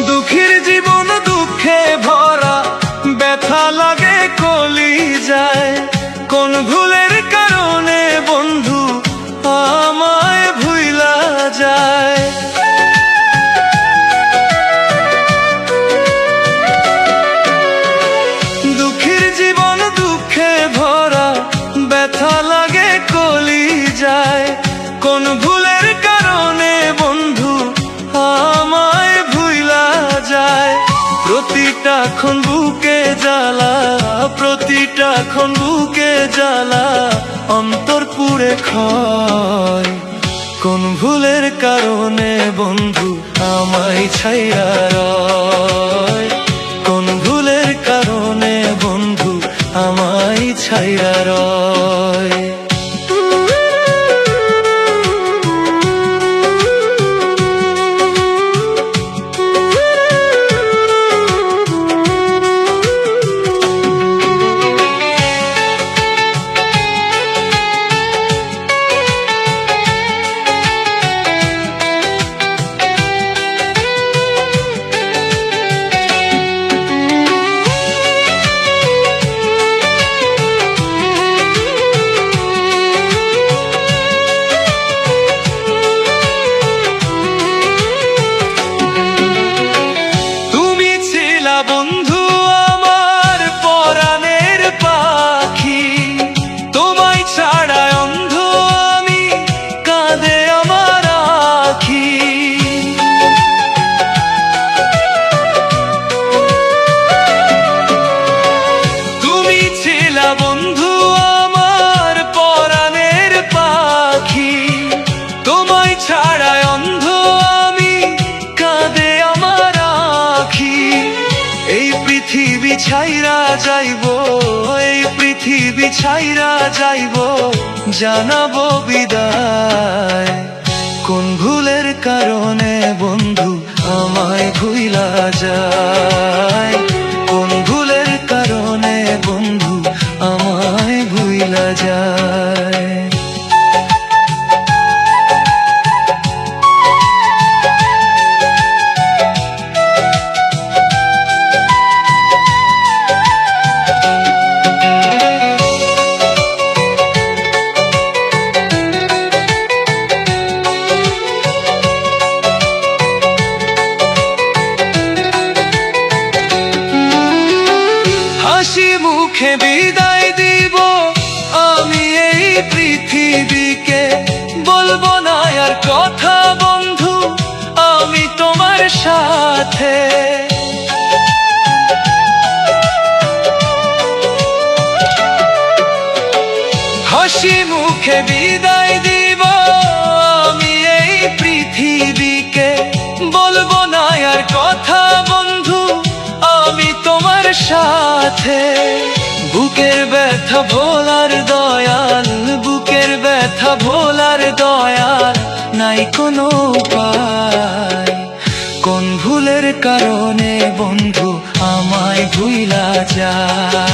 দুঃখের জীবন দুঃখে ভরা, ব্যথা লাগে কলিজায়। কোন ভুলের কারণে বন্ধু আমায় ভুইলা যায়। দুঃখের জীবন দুঃখে ভরা, ব্যথা লাগে কলিজায়। কোন ভুলের কারণে বন্ধু আমায় ভুইলা যায়। প্রতিটা ক্ষণ বুকে জ্বালা, প্রতিটা ক্ষণ বুকে জ্বালা, অন্তর পুড়ে ক্ষয়। কোন ভুলের কারণে বন্ধু আমায় ছাইয়া রয়। কোন ভুলের কারণে বন্ধু আমায় ছাইয়া রয়। বন্ধু আমার পরাণের পাখি, তোমায় ছাড়া অন্ধ আমি, কাঁদে আমার আখি। তুমি ছিলা বন্ধু আমার পরাণের পাখি, তোমায় ছাড়া অন্ধ আমি, কাঁদে আমার আখি। এই পৃথিবী ছাইরা যাইব, এই পৃথিবী ছাইরা যাইব, জানাবো বিদায়। কোন ভুলের কারণে বন্ধু আমায় ভুইলা যায়। কোন ভুলের কারণে বন্ধু আমায় ভুইলা যায়। হাসি মুখে বিদায় দিব আমি এই পৃথিবীকে, বলবো না আর কথা বন্ধু আমি তোমার সাথে। হাসি মুখে বিদায় দিব আমি এই পৃথিবীকে, বলবো না আর কথা বন্ধু আমি তোমার সাথে। বুকের ব্যথা ভোলার দয়াল, বুকের ব্যথা ভোলার দয়াল, নাই কোনো উপায়। কোন ভুলের কারণে বন্ধু আমায় ভুইলা যায়।